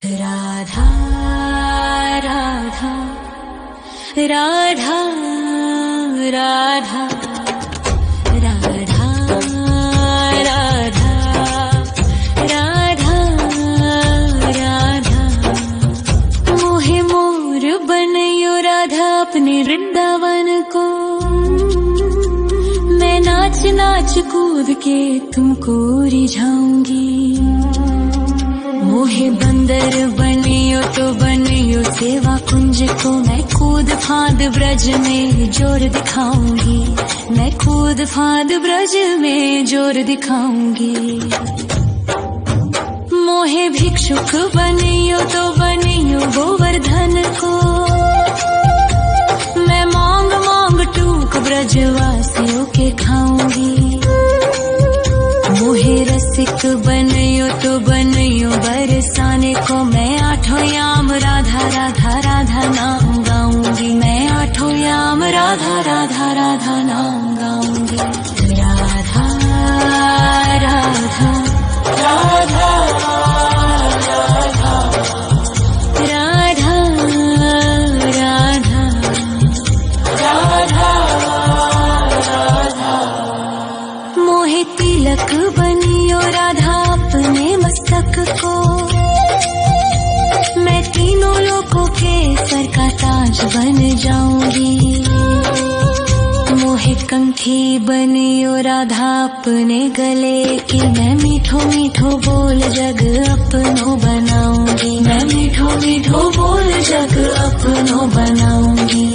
राधा राधा राधा राधा राधा राधा राधा राधा मोहे मोर बनयो राधा अपने वृंदावन को। मैं नाच नाच कूद के तुमको रिझाऊंगी। मोहे बंदर बनियो तो बनियो सेवा कुंज को। मैं कूद फांद ब्रज में जोर दिखाऊंगी। मैं कूद फांद ब्रज में जोर दिखाऊंगी। मोहे भिक्षुक बनियो तो बनियो गोवर्धन को। मैं मांग मांग टूक ब्रजवासियों के खाऊंगी। मोहे रसिक बनियो तो बनियो बरसाने को। मैं आठों याम राधा राधा राधा नाम गाऊंगी। मैं आठों याम राधा राधा राधा नाम गाऊंगी। राधा राधा राधा राधा राधा राधा राधा। मोहे तिलक बनियो राधा अपने मस्तक को। मैं तीनों लोगों के सर का ताज बन जाऊंगी। मोहे कंठी बनियो राधा अपने गले की। मैं मीठो मीठो बोल जग अपनो बनाऊंगी। मैं मीठो मीठो बोल जग अपनो बनाऊंगी।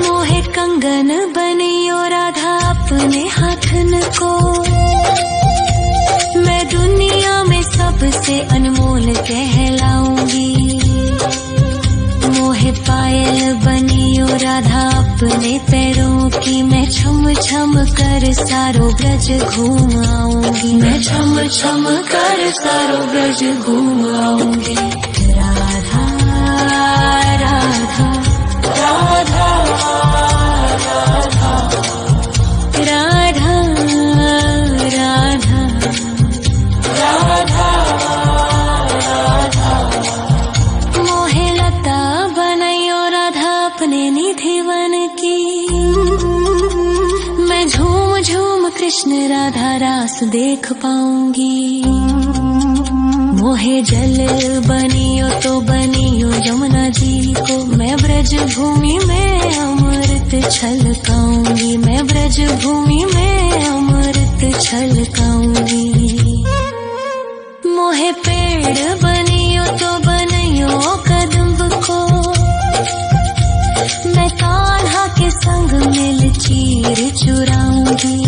मोहे कंगन बनियो राधा अपने हाथन को। मैं दुनिया में सबसे अनमोल कहलाऊंगी। मोहे पायल बनियो राधा अपने पैरों की। मैं छम छम कर सारो ब्रज घूम आऊंगी। मैं छम छम कर सारो ब्रज घूम आऊंगी। राधा राधा राधा राधा राधा राधा राधा। मोहे लता बनयो राधा अपने निधि वन की। मैं झूम झूम कृष्ण राधा रास देख पाऊंगी। मोहे जल बनियो तो बनियो यमुना जी को। मैं ब्रज भूमि में अमृत छलकाऊंगी। मैं ब्रज भूमि में अमृत छलकाऊंगी। मोहे पेड़ बनियो तो बनियो कदम्ब को। मैं कान्हा के संग मिल चीर चुराऊंगी।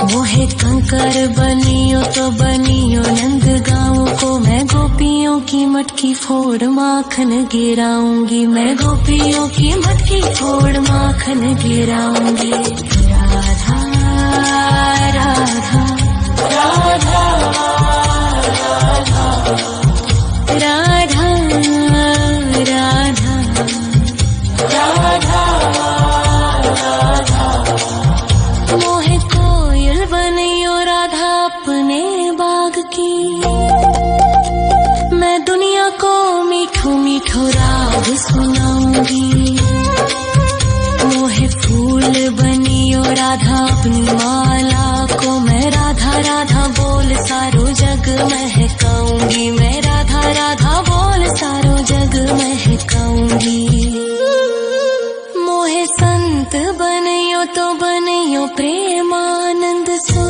मोहे कंकर बनियो तो बनियो नंद गाँव को। मैं गोपियों की मटकी फोड़ माखन गिराऊंगी। मैं गोपियों की मटकी फोड़ माखन गिराऊंगी। राधा राधा राधा राधा राधा राधा राधा। मोहे कोयल बनियो राधा अपने बाग की। मैं दुनिया को मीठो मीठो राग सुनाऊंगी। मोहे फूल बनियो राधा अपनी माला को। मैं राधा राधा बोल सारो जग महकाऊंगी। मैं राधा राधा बोल सारो जग महकाऊंगी। मोहे संत बनियो तो बनियो प्रेमानंद सो।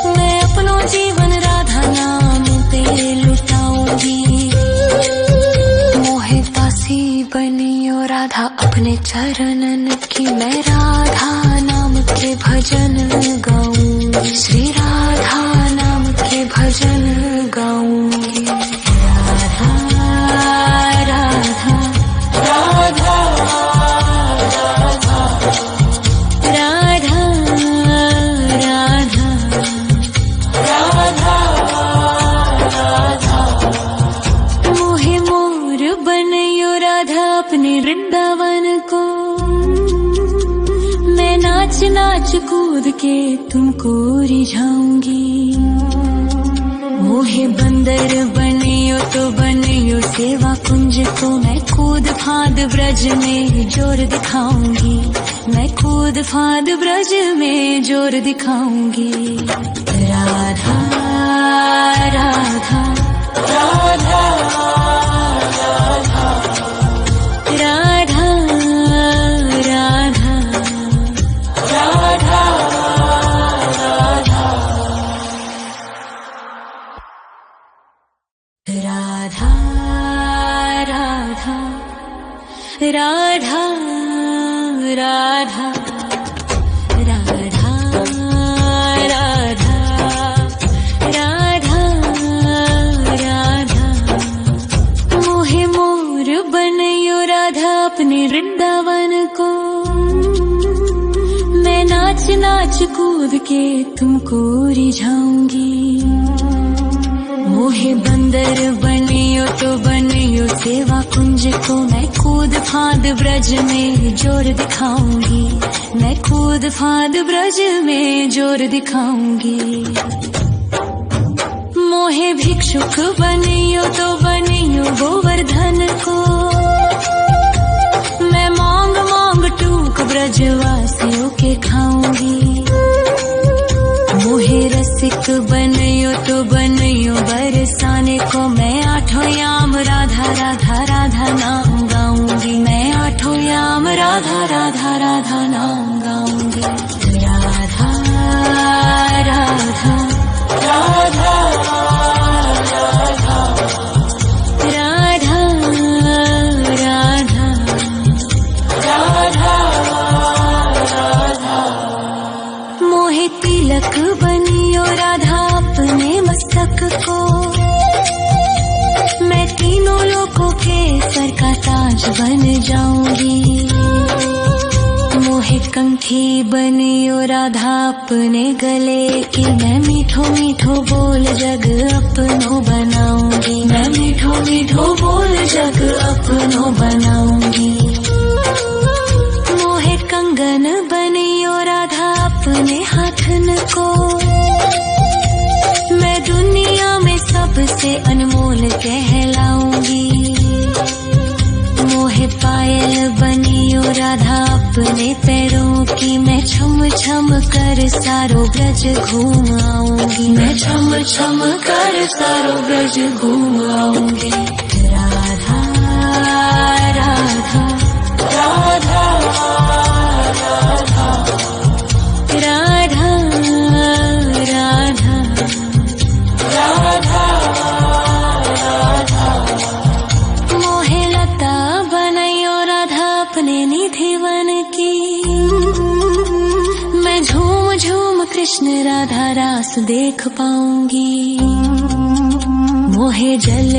मैं अपनो जीवन राधा नाम पे लुटाऊंगी। मोहे दासी बनियो राधा अपने चरणन की। मैं राधा नाम के भजन गाऊंगी। श्री राधा नाम के भजन गाऊंगी। राधा राधा राधा राधा राधा राधा राधा। मोहे मोर बनयो राधा अपने वृंदावन को। मैं नाच नाच कूद के तुमको रिझाऊंगी। मोहे बंदर बनियो तो बनियो सेवा कुंज को मैं कूद फाद ब्रज में जोर दिखाऊंगी, मैं कूद फाद ब्रज में जोर दिखाऊंगी। राधा राधा राधा राधा राधा राधा राधा राधा राधा राधा राधा राधा राधा राधा मोहे मोर बनयो राधा अपने वृंदावन को, मैं नाच नाच कूद के तुमको रिझाऊंगी। मोहे बंदर बनियो तो बनियो सेवा कुंज को मैं कूद फाद ब्रज में जोर दिखाऊंगी, मैं कूद फाद ब्रज में जोर दिखाऊंगी। मोहे भिक्षुक बनियो तो बनियो गोवर्धन को, मैं मांग मांग टूक ब्रजवासियों के खाऊंगी। मोहे रसिक बनियो तो बनियो बरसाने को, मैं आठों याम राधा राधा राधा नाम गाऊंगी, मैं आठों याम राधा राधा राधा नाम गाऊंगी। राधा राधा राधा राधा राधा राधा राधा मोहे तिलक बनियो राधा अपने मस्तक को, मैं तीनों लोगों के सर का ताज बन जाऊंगी। मोहे कंठी बनियो राधा अपने गले की, मैं मीठो मीठो बोल जग अपनो बनाऊंगी, मैं मीठो मीठो बोल जग अपनो बनाऊंगी। मोहे कंगन बनियो राधा अपने हाथन को, मैं दुनिया में सबसे अनमोल कहलाऊंगी। मोहे पायल बनियो राधा अपने पैरों की, मैं छम छम कर सारो ब्रज घूम आऊंगी, मैं छम छम कर सारो ब्रज घूम आऊंगी। राधा राधा राधा राधा राधा राधा राधा राधा मोहे लता बनयो राधा अपने निधि वन की, मैं झूम झूम कृष्ण राधा रास देख पाऊंगी। मोहे जल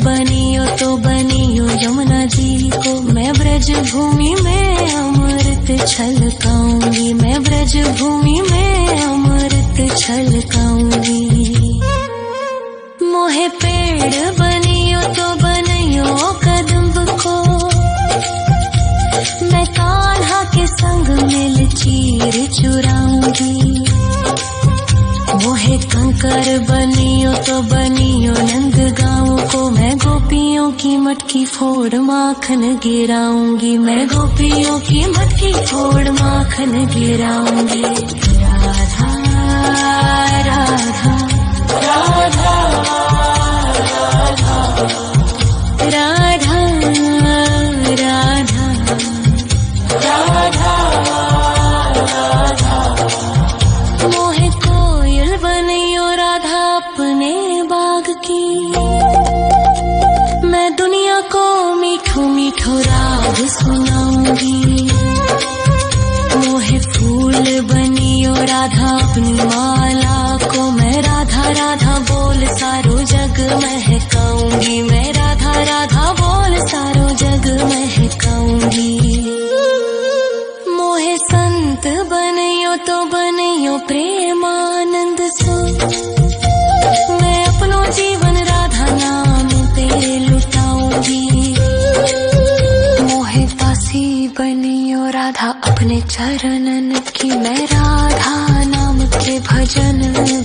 बनियो तो बनियो यमुना जी को, मैं ब्रज भूमि में अमृत छलकाऊंगी, मैं ब्रज भूमि में अमृत छलकाऊंगी। मोहे पेड़ बनियो तो बनियो कदम्ब को, मैं कान्हा के संग मिल चीर चुराऊंगी। मोहे कंकर बनियो तो बनियो नंद गाँव को, मैं गोपियों की मटकी फोड़ माखन गिराऊंगी, मैं गोपियों की मटकी फोड़ माखन गिराऊंगी। राधा राधा राधा राधा राधा राधा राधा मोहे कोयल बनियो राधा अपने बाग की, मैं दुनिया को मीठो मीठो राग सुनाऊंगी। मोहे फूल बनियो राधा अपनी माला को, मैं राधा राधा बोल सारो जग महकाऊंगी, मैं राधा राधा बोल सारो जग महकाऊंगी। मोहे संत बनियो तो बनियो प्रेमानंद सो, मैं अपनो जीवन राधा नाम पे लुटाऊंगी। मोहे दासी बनियो राधा अपने चरणन की, मैं राधा नाम के भजन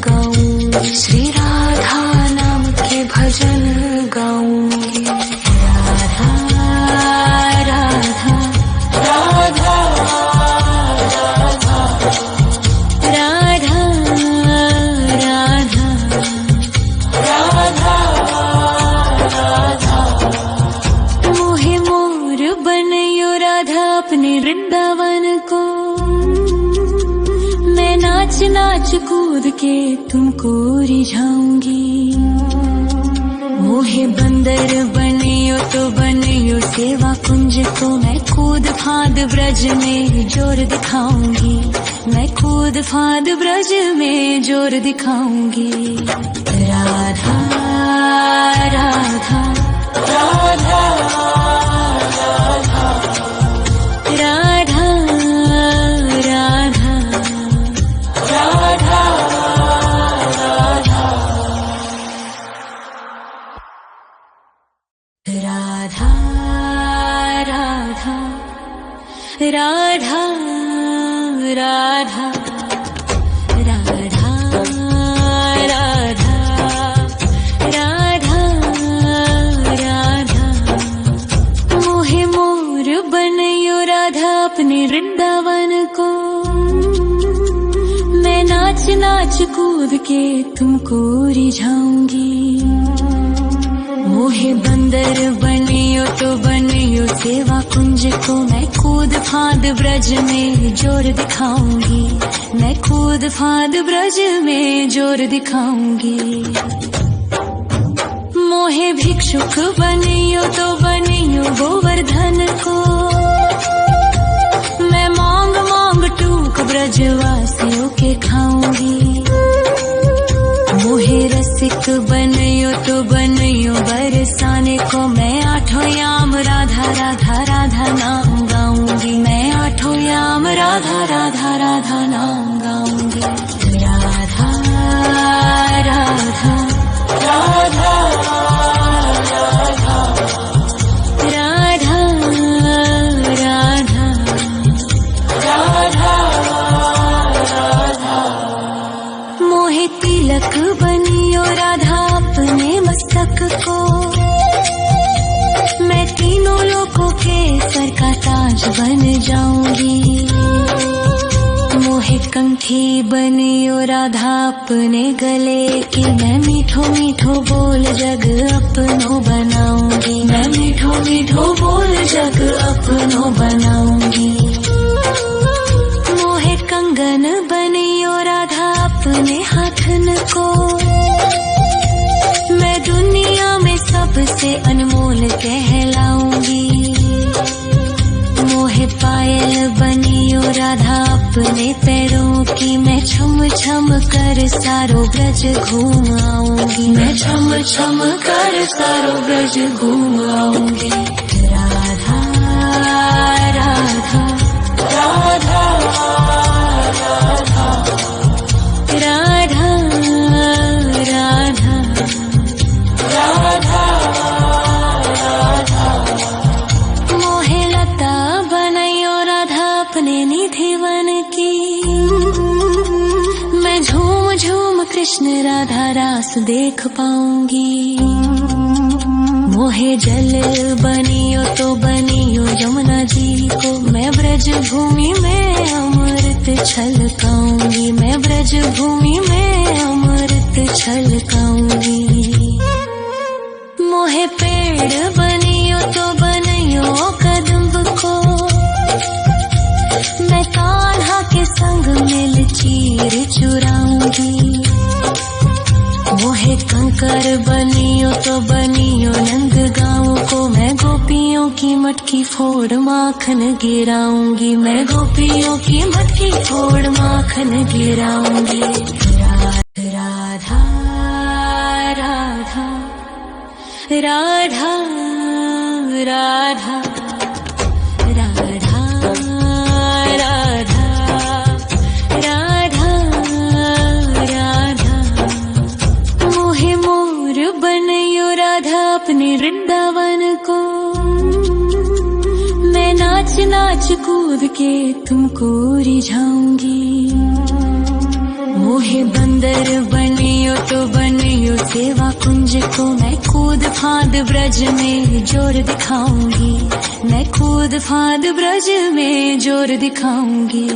गाऊंगी, श्री राधा नाम कूद के तुमको रिझाऊंगी। मोहे बंदर बनियो तो बनियो सेवा कुंज को, मैं कूद फाद ब्रज में जोर दिखाऊंगी। मैं कूद फाद ब्रज में जोर दिखाऊंगी। राधा राधा राधा राधा राधा राधा राधा राधा राधा राधा राधा राधा राधा राधा। मोहे मोर बनयो राधा अपने वृंदावन को, मैं नाच नाच कूद के तुमको रिझाऊंगी। मोहे बंदर बनियो तो बनियो सेवा कुंज को, मैं कूद फाद ब्रज में जोर दिखाऊंगी। मैं कूद फाद ब्रज में जोर दिखाऊंगी। मोहे भिक्षुक बनियो तो बनियो गोवर्धन को, मैं मांग मांग टूक ब्रजवासियों के खाऊंगी। मोहे रसिक बनियो तो बनियो बरसाने को, मैं आठों याम राधा राधा राधा नाम गाऊंगी। मैं आठों याम राधा राधा राधा नाम गाऊंगी। राधा राधा राधा राधा राधा राधा राधा। मोहे तिलक बनियो राधा अपने मस्तक को, मैं तीनों लोकों के सर का ताज बन जाऊंगी। मोहे कंठी बनियो राधा अपने गले की, मैं मीठो मीठो बोल जग अपनो बनाऊंगी। मैं मीठो मीठो बोल जग अपनो बनाऊंगी। मोहे कंगन बनियो राधा अपने हाथन को, मैं दुनिया में सबसे अनमोल कहलाऊंगी। मोहे पायल बनियो राधा अपने पैरों की, मैं छम छम कर सारो ब्रज घूम आऊंगी। मैं छम छम कर सारो ब्रज घूम आऊंगी। राधा राधा राधा राधा राधा राधा राधा। मोहे लता बनयो राधा अपने निधिवन की, मैं झूम झूम कृष्ण राधा रास देख पाऊंगी। मोहे जल बनियो तो बनियो यमुना जी को, मैं ब्रज भूमि में अमृत छलकाऊंगी। मैं ब्रज भूमि में अमृत छलकाऊंगी। मोहे पेड़ बनियो तो बनियो कदम्ब को, मैं कान्हा के संग मिल चीर चुराऊंगी। मोहे कंकर बनियो तो बनियो नंद गाँव को, मैं गोपियों की मटकी फोड़ माखन गिराऊंगी। मैं गोपियों की मटकी फोड़ माखन गिराऊंगी। राधा राधा राधा राधा राधा राधा राधा राधा। मोहे मोर बनयो राधा अपने वृंदावन को, मैं नाच नाच कूद के तुमको रिझाऊंगी। मोहे बंदर बनियो तो बनियो सेवा कुंज को, मैं कूद फाद ब्रज में जोर दिखाऊंगी। मैं कूद फाद ब्रज में जोर दिखाऊंगी।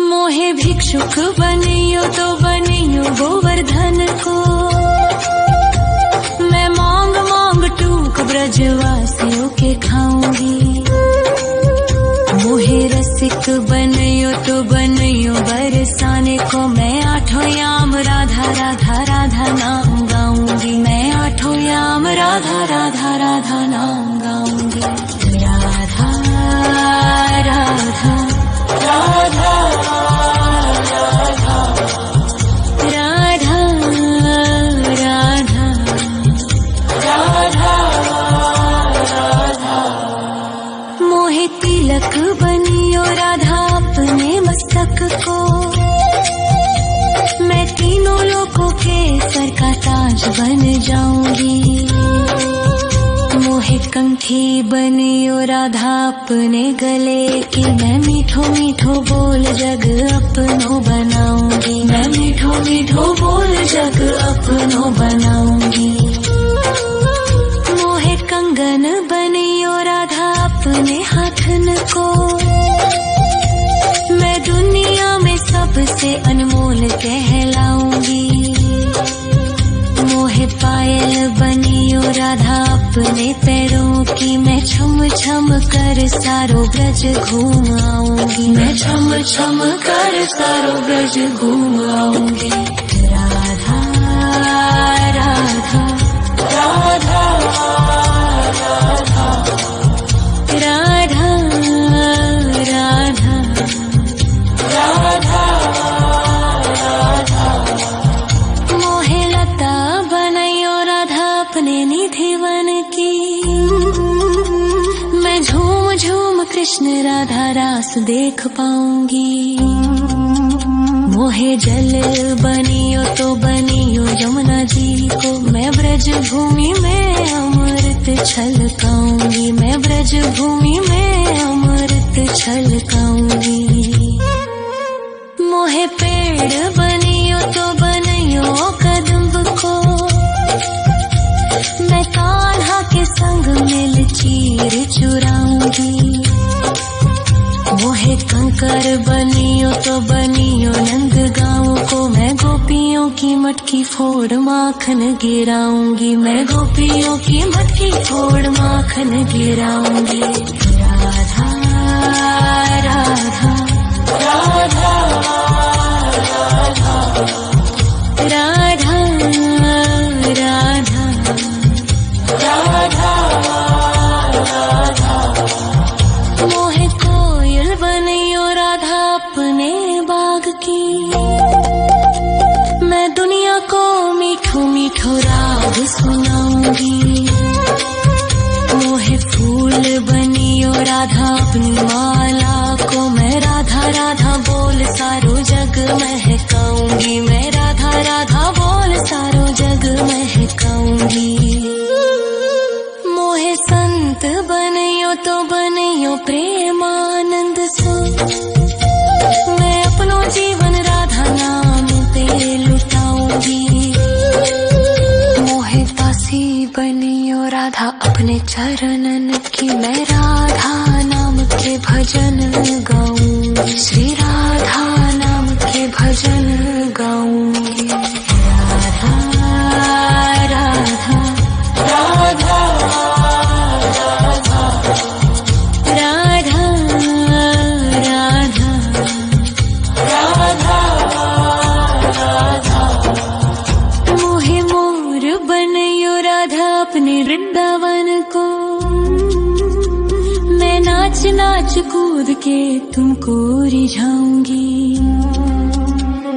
मोहे भिक्षुक बनियो तो बनियो गोवर्धन को, मैं मांग मांग टूक ब्रजवासियों के खाऊंगी। मोहे रसिक बनियो तो बनियो बरसा राधा नाम गाऊंगी, मैं आठों याम राधा राधा राधा नाम गाऊंगी। राधा राधा राधा राधा राधा राधा राधा। मोहे तिलक बनियो राधा अपने मस्तक को, मैं तीनों लोगों के सर का ताज बन जाऊंगी। मोहे कंठी बनियो राधा अपने गले की, मैं मीठो मीठो बोल जग अपनो बनाऊंगी, मैं मीठो मीठो बोल जग अपनो बनाऊंगी। मोहे कंगन बनियो राधा अपने हाथन को, मैं दुनिया में सबसे अनमोल कहलाऊंगी। मोहे पायल बनियो राधा अपने पैरों की, मैं छम छम कर सारो ब्रज घूम आऊंगी, मैं छम छम कर सारो ब्रज घूम आऊंगी। राधा राधा राधा राधा राधा राधा राधा। मोहे लता बनयो राधा अपने निधिवन की, मैं झूम झूम कृष्ण राधा रास देख पाऊंगी। मोहे जल बनियो तो बनियो यमुना जी को, मैं ब्रज भूमि में अमृत छलकाऊंगी, मैं ब्रज भूमि में अमृत छलकाऊंगी। मोहे पेड़ बनियो तो बनियो कदम्ब को, मैं कान्हा के संग मिल चीर चुराऊंगी। मोहे कंकर बनियो तो बनियो नंद गाँव को, मैं गोपियों की मटकी फोड़ माखन गिराऊंगी, मैं गोपियों की मटकी फोड़ माखन गिराऊंगी। राधा राधा राधा राधा राधा राधा राधा। मोहे कोयल बनियो राधा अपने बाग की, मैं दुनिया को मीठो मीठो राग सुनाऊंगी। मोहे फूल बनियो राधा अपनी माला को, मैं राधा राधा बोल सारो जग महकाऊंगी, मैं राधा राधा बोल सारो जग महकाऊंगी। मोहे संत बनियो तो बनियो प्रेमानंद सो, मैं अपनो जीवन राधा नाम पे लुटाऊंगी। मोहे दासी बनियो राधा अपने चरणन की, मैं राधा नाम के भजन गाऊंगी, श्री राधा नाम के भजन गाऊंगी। राधा राधा राधा राधा राधा राधा राधा। मोहे मोर बनियो राधा अपने वृंदावन को, मैं नाच नाच कूद के तुमको रिझाऊंगी।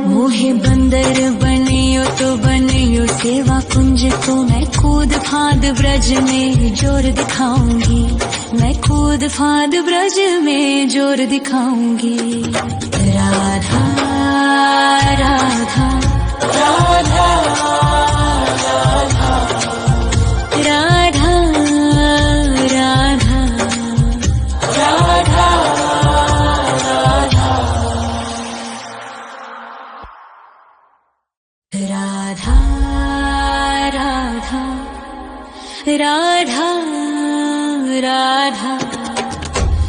मोहे बंदर बनियो तो बनियो सेवा कुंज को, मैं कूद फांद ब्रज में जोर दिखाऊंगी, मैं कूद फांद ब्रज में जोर दिखाऊंगी। राधा राधा राधा राधा राधा राधा राधा राधा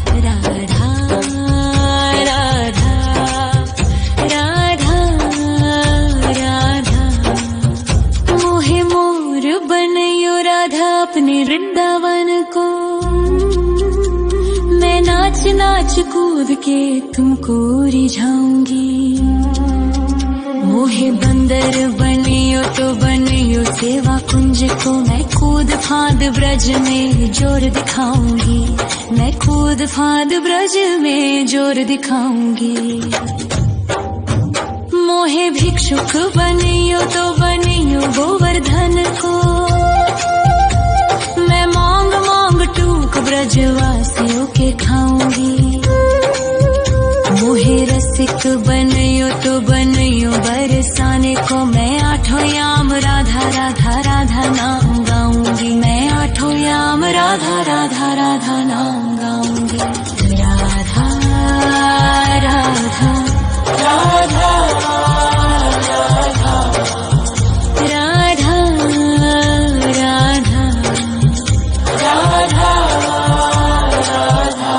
राधा राधा राधा राधा राधा। मोहे मोर बनयो राधा अपने वृंदावन को, मैं नाच नाच कूद के तुमको रिझाऊंगी। मोहे बंदर बनियो तो बनियो सेवा कुंज को, मैं कूद फांद ब्रज में जोर दिखाऊंगी, मैं कूद फांद ब्रज में जोर दिखाऊंगी। मोहे भिक्षुक बनियो तो बनियो गोवर्धन को, मैं मांग मांग टूक ब्रजवासियों के खाऊंगी। मोहे रसिक बनियो तो बनियो बरसाने को, मैं आठों याम राधा राधा राधा नाम गाऊंगी, मैं आठों याम राधा राधा राधा नाम गाऊंगी। राधा राधा राधा राधा राधा राधा राधा।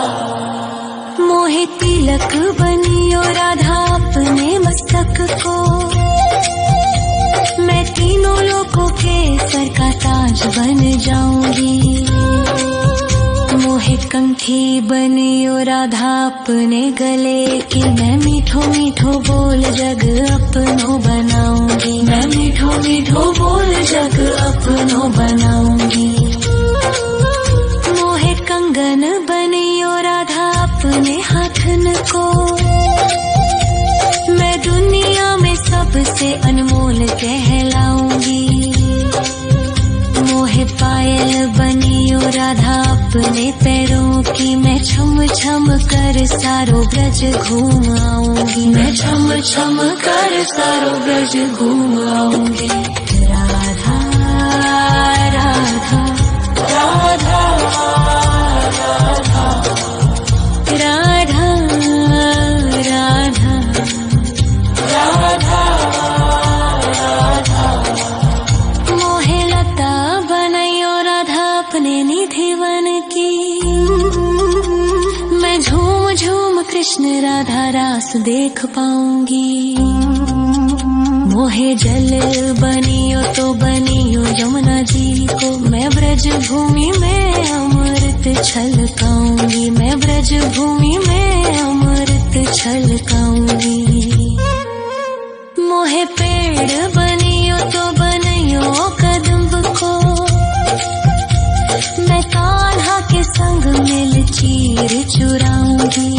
मोहे तिलक बनियो राधा अपने मस्तक को, मैं तीनों लोगों के सर का ताज बन जाऊंगी। मोहे कंठी बनियो राधा अपने गले की, मैं मीठो मीठो बोल जग अपनो बनाऊंगी, मैं मीठो मीठो बोल जग अपनो बनाऊंगी। मोहे कंगन बनियो राधा अपने हाथन को, मैं दुनिया में सबसे अनमोल कहलाऊंगी। मोहे पायल बनियो राधा अपने पैरों की, मैं छम छम कर सारो ब्रज घूम आऊंगी, मैं छम छम कर सारो ब्रज घूम आऊंगी। राधा राधा राधा राधा राधा राधा राधा राधा। मोहे लता बनायो राधा अपने निधि वन की, मैं झूम झूम कृष्ण राधा रास देख पाऊंगी। मोहे जल बनियो तो बनियो यमुना जी को, मैं ब्रज भूमि में अमृत छलकाऊंगी, मैं ब्रज भूमि में अमृत छलकाऊंगी। मोहे पेड़ बनियो तो बनियो कदम्ब को, मैं कान्हा के संग मिल चीर चुराऊंगी।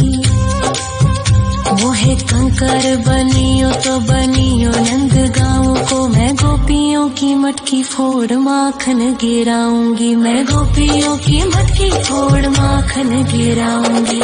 मोहे कंकर बनियो तो बनियो नंद गाँव को, मैं गोपियों की मटकी फोड़ माखन गिराऊंगी, मैं गोपियों की मटकी फोड़ माखन गिराऊंगी।